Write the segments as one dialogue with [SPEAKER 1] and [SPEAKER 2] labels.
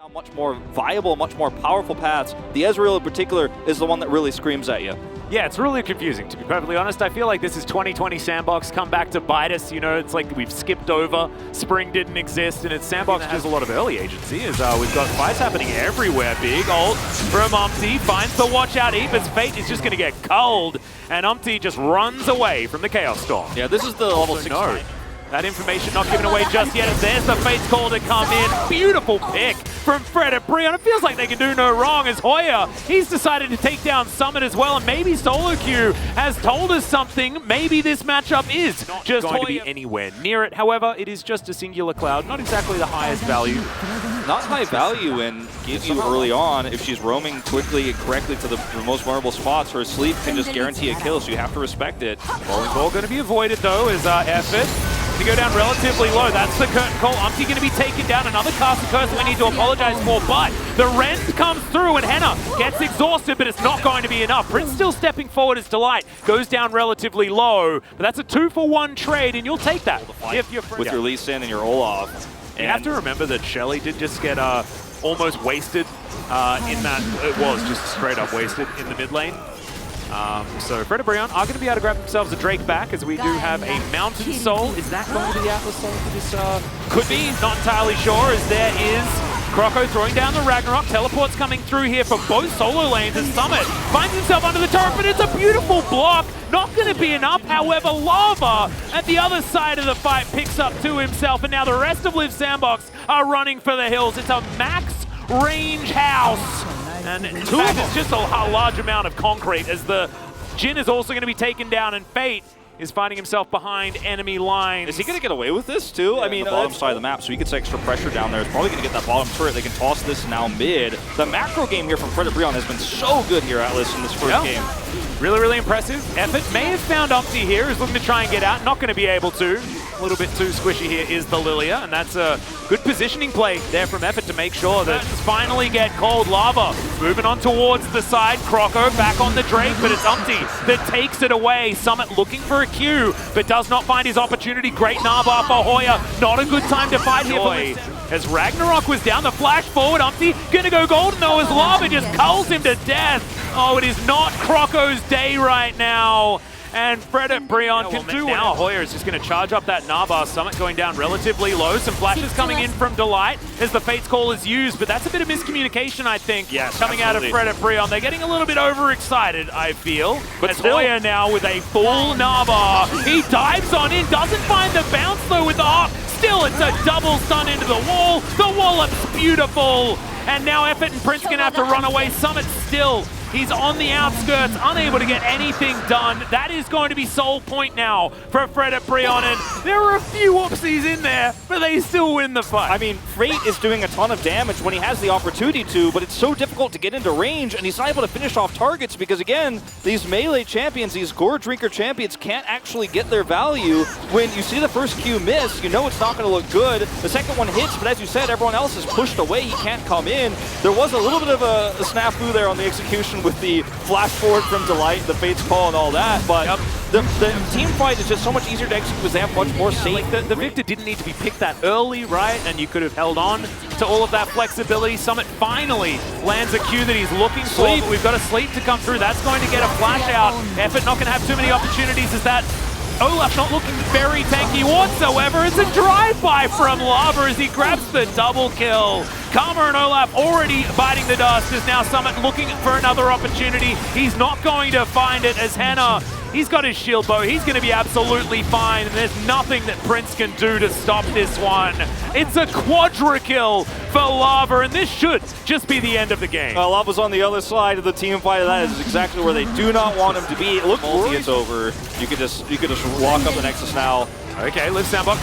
[SPEAKER 1] Much more viable, much more powerful paths. The Ezreal in particular is the one that really screams at you.
[SPEAKER 2] Yeah, it's really confusing, to be perfectly honest. I feel like this is 2020 Sandbox come back to bite us. You know, it's like we've skipped over. Spring didn't exist, and it's Sandbox has a lot of early agency. As we've got fights happening everywhere. Big ult from Umpty, finds the watch out. Eva's fate is just going to get culled, and Umpty just runs away from the Chaos Storm.
[SPEAKER 1] Yeah, this is the level 6 fight.
[SPEAKER 2] That information not given away just yet. There's the Fate's call to come in. Beautiful pick from Fredit BRION. It feels like they can do no wrong as Hoya, he's decided to take down Summit as well. And maybe Solo Q has told us something. Maybe this matchup is not just going to be anywhere near it. However, it is just a singular cloud. Not exactly the highest value.
[SPEAKER 1] Not high value, and gives you early on, if she's roaming quickly and correctly to the most vulnerable spots, her sleep can just guarantee a kill, so you have to respect it.
[SPEAKER 2] Rolling ball going to be avoided though, is Effort to go down relatively low. That's the curtain call. Umpty going to be taken down. Another cast of curse we need to apologize for, but the rend comes through and Henna gets exhausted, but it's not going to be enough. Prince still stepping forward as Delight goes down relatively low, but that's a 2-for-1 trade, and you'll take that if you're
[SPEAKER 1] with your Lee Sin and your Olaf.
[SPEAKER 2] You have to remember that Shelly did just get almost wasted in that. It was just straight up wasted in the mid lane. So Fredit BRION are going to be able to grab themselves a Drake back, as we do have a Mountain Soul. Is that going to be the Atlas Soul for this? Could be, not entirely sure, as there is Croco throwing down the Ragnarok. Teleport's coming through here for both solo lanes, and Summit finds himself under the turret, but it's a beautiful block. Not going to be enough, however, Lava at the other side of the fight picks up to himself, and now the rest of Liiv SANDBOX are running for the hills. It's a max range house. And in fact, it's just a large amount of concrete, as the Jhin is also going to be taken down, and Fate is finding himself behind enemy lines.
[SPEAKER 1] Is he going to get away with this too?
[SPEAKER 2] Yeah,
[SPEAKER 1] I mean, the bottom side of the map, so he gets extra pressure down there. It's probably going to get that bottom turret. They can toss this now mid. The macro game here from Fredit BRION has been so good here, Atlas, in this first game.
[SPEAKER 2] Really, really impressive. Effort may have found Umpty here, who's looking to try and get out. Not going to be able to. A little bit too squishy here is the Lilia, and that's a good positioning play there from Effort to make sure that finally get called. Lava moving on towards the side. Croco back on the Drake, but it's Umpty that takes it away. Summit looking for a Q, but does not find his opportunity. Great Nava for Hoya. Not a good time to fight here. As Ragnarok was down, the flash forward. Umpty gonna go golden though, as Lava just culls him to death. Oh, it is not Croco's day right now. And Fredit BRION can do now. Hoya is just going to charge up that Nava. Summit going down relatively low. Some flashes coming in from Delight as the Fate's call is used, but that's a bit of miscommunication, I think, coming out of Fredit BRION. They're getting a little bit overexcited, I feel. But Hoya now with a full Nava. He dives on in, doesn't find the bounce though with the hop. Still, it's a double stun into the wall. The wallop's beautiful. And now Effort and Prince going to have to run away. Summit still. He's on the outskirts, unable to get anything done. That is going to be sole point now for Fredit BRION, and there are a few whoopsies in there, but they still win the fight.
[SPEAKER 1] I mean, Freight is doing a ton of damage when he has the opportunity to, but it's so difficult to get into range, and he's not able to finish off targets because, again, these melee champions, these Gore Drinker champions can't actually get their value. When you see the first Q miss, you know it's not going to look good. The second one hits, but as you said, everyone else is pushed away. He can't come in. There was a little bit of a snafu there on the execution with the flash forward from Delight, the Fate's call and all that, but the team fight is just so much easier to execute because they have much more safe.
[SPEAKER 2] Like the Victor didn't need to be picked that early, right? And you could have held on to all of that flexibility. Summit finally lands a Q that he's looking for, but we've got a sleep to come through. That's going to get a flash out. Effort not going to have too many opportunities as that Olaf not looking very tanky whatsoever. It's a drive-by from Lava as he grabs the double kill. Karma and Olaf already biting the dust, as now Summit looking for another opportunity. He's not going to find it, as Henna, he's got his shield bow. He's going to be absolutely fine, and there's nothing that Prince can do to stop this one. It's a quadra kill for Lava, and this should just be the end of the game.
[SPEAKER 1] Lava's on the other side of the team fight. That is exactly where they do not want him to be. Look, multi, it's over. You could just walk up the Nexus now.
[SPEAKER 2] Okay, Liiv SANDBOX.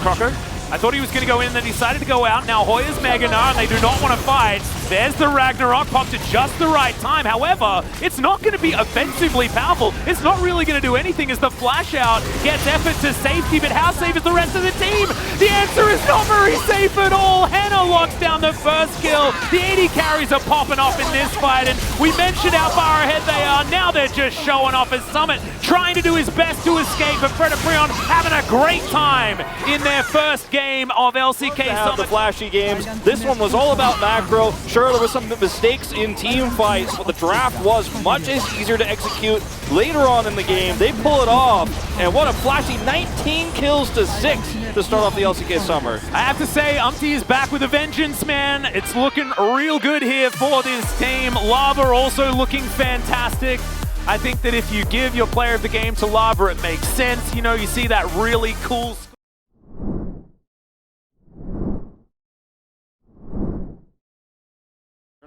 [SPEAKER 2] Croco. I thought he was going to go in and then decided to go out. Now Hoya's Mega Gnar, and they do not want to fight. There's the Ragnarok, popped at just the right time. However, it's not going to be offensively powerful. It's not really going to do anything as the flash out gets effort to safety, but how safe is the rest of the team? The answer is not very safe at all. Hannah locks down the first kill. The 80 carries are popping off in this fight, and we mentioned how far ahead they are. Now they're just showing off as Summit trying to do his best to escape, but Fredit BRION having a great time in their first game of LCK Summit.
[SPEAKER 1] The flashy games. This one was all about macro. Sure, there was some mistakes in team fights, but the draft was much easier to execute later on in the game. They pull it off, and what a flashy 19 kills to 6 to start off the LCK Summer.
[SPEAKER 2] I have to say, Umpty is back with a vengeance, man. It's looking real good here for this team. Lava also looking fantastic. I think that if you give your player of the game to Lava, it makes sense. You know, you see that really cool...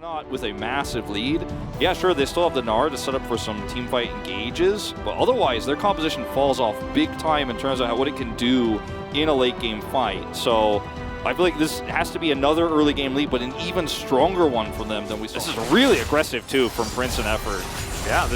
[SPEAKER 1] Not with a massive lead. Yeah, sure, they still have the Gnar to set up for some teamfight engages, but otherwise their composition falls off big time in terms of what it can do in a late game fight. So I feel like this has to be another early game lead, but an even stronger one for them than we saw.
[SPEAKER 2] This is really aggressive too from Prince and Effort. Yeah,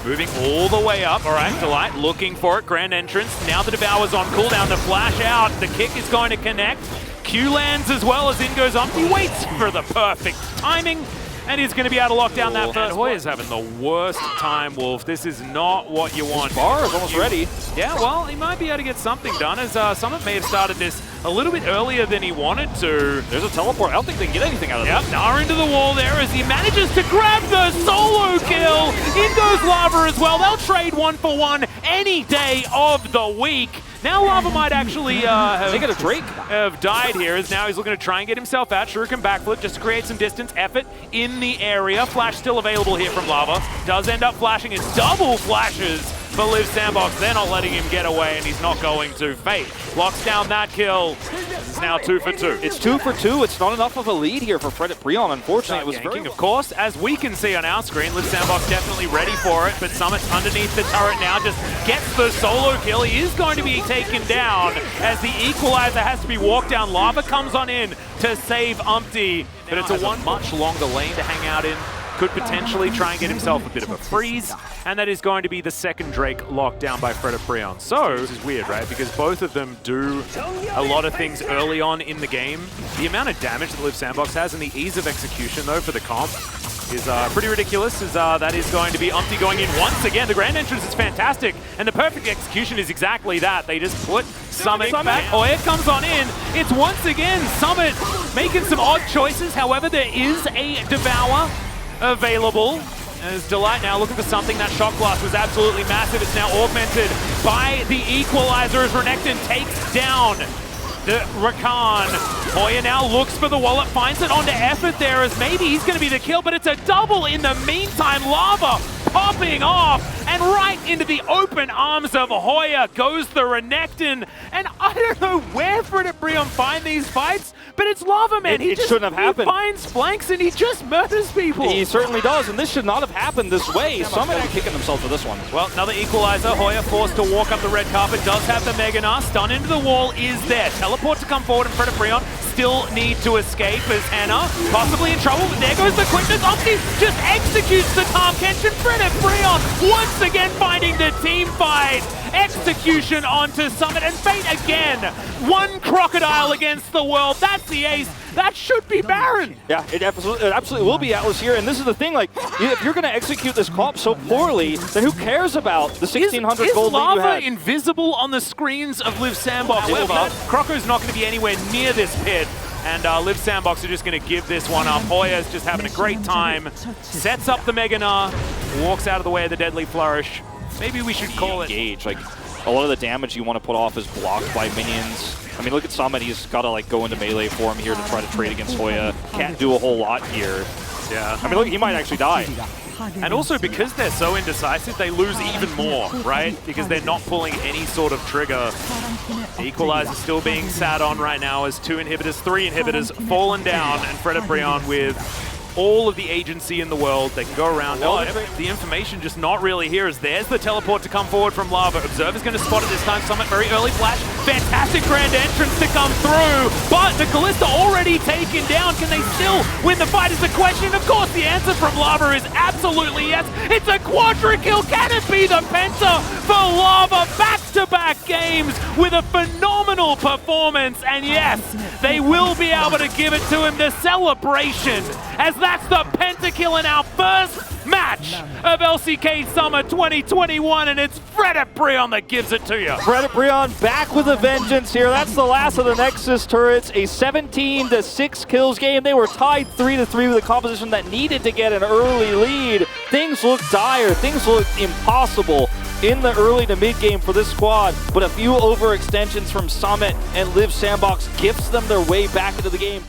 [SPEAKER 2] moving all the way up. All right, Delight looking for it. Grand entrance. Now the Devour's on cooldown. The flash out. The kick is going to connect. Q lands as well as in goes Umpty. Waits for the perfect timing. And he's going to be able to lock down that first. Hoya's having the worst time, Wolf. This is not what you want.
[SPEAKER 1] His bar is almost ready.
[SPEAKER 2] Yeah, well, he might be able to get something done, as Summit may have started this a little bit earlier than he wanted to.
[SPEAKER 1] There's a teleport. I don't think they can get anything out of this.
[SPEAKER 2] Yep, Gnar into the wall there as he manages to grab the solo kill. In goes Lava as well. They'll trade 1-for-1 any day of the week. Now Lava might actually have died here, as now he's looking to try and get himself out. Shuriken backflip just to create some distance. Effort in the area. Flash still available here from Lava. Does end up flashing his double flashes for Liiv SANDBOX. They're not letting him get away, and he's not going to. Fate locks down that kill. It's now 2 for 2.
[SPEAKER 1] It's 2 for 2. It's not enough of a lead here for Fredit BRION. Unfortunately, it was
[SPEAKER 2] ganking, of course, as we can see on our screen. Liiv SANDBOX definitely ready for it, but Summit's underneath the turret now, just gets the solo kill. He is going to be taken down as the equalizer has to be walked down. Lava comes on in to save Umpty, but it's a much longer lane to hang out in. Could potentially try and get himself a bit of a freeze, and that is going to be the second Drake locked down by Fredit BRION. So, this is weird, right? Because both of them do a lot of things early on in the game. The amount of damage that Liiv SANDBOX has and the ease of execution, though, for the comp is pretty ridiculous, as that is going to be Umpty going in once again. The grand entrance is fantastic, and the perfect execution is exactly that. They just put Summit back. Hoya comes on in. It's once again Summit making some odd choices. However, there is a Devour available, as Delight now looking for something. That shot blast was absolutely massive. It's now augmented by the equalizer as Renekton takes down the Rakan. Hoya now looks for the wallet, finds it onto Effort there, as maybe he's going to be the kill, but it's a double in the meantime. Lava popping off, and right into the open arms of Hoya goes the Renekton. And I don't know where Fredit BRION find these fights, but it's Lava, man.
[SPEAKER 1] It shouldn't have happened.
[SPEAKER 2] He finds flanks and he just murders people.
[SPEAKER 1] He certainly does, and this should not have happened this way. Summit are kicking themselves for this one.
[SPEAKER 2] Well, another equalizer. Hoya forced to walk up the red carpet. Does have the Mega Gnar. Stun into the wall is there. Teleport to come forward, and Fredit BRION still need to escape as Hannah possibly in trouble, but there goes the quickness. Umpty just executes the Tahm Kench, and Fredit BRION once again finding the team fight. Execution onto Summit, and Fate again. One crocodile against the world. That's the ace. That should be Baron.
[SPEAKER 1] Yeah, it absolutely will be Atlas here. And this is the thing, like, if you're going to execute this comp so poorly, then who cares about the 1,600 gold lead you had?
[SPEAKER 2] Is Lava invisible on the screens of Liiv SANDBOX? However, Croco's not going to be anywhere near this pit. And Liiv SANDBOX are just going to give this one up. Hoya's just having a great time. Sets up the Mega Gnar. Walks out of the way of the Deadly Flourish. Maybe we should call it
[SPEAKER 1] engage. Like, a lot of the damage you want to put off is blocked by minions. I mean, look at Summit. He's got to like go into melee for him here to try to trade against Hoya. Can't do a whole lot here.
[SPEAKER 2] Yeah.
[SPEAKER 1] I mean, look, he might actually die.
[SPEAKER 2] And also, because they're so indecisive, they lose even more, right? Because they're not pulling any sort of trigger. The equalizer still being sat on right now as 2 inhibitors, 3 inhibitors fallen down, and Fredit BRION with all of the agency in the world. They can go around. The information just not really here, as there's the teleport to come forward from Lava. Observer's going to spot it this time. Summit very early flash Fantastic grand entrance to come through, but the Kalista already taken down. Can they still win the fight is the question. Of course, the answer from Lava is absolutely yes. It's a quadra kill. Can it be the Penta for Lava? Back-to-back games with a phenomenal performance, and yes, they will be able to give it to him. The celebration, as that's the Pentakill in our first match of LCK Summer 2021, and it's Fredit BRION that gives it to you.
[SPEAKER 1] Fredit BRION back with a vengeance here. That's the last of the Nexus turrets. A 17-6 kills game. They were tied 3-3 with a composition that needed to get an early lead. Things look dire. Things look impossible in the early to mid game for this squad, but a few overextensions from Summit and Liiv SANDBOX gifts them their way back into the game.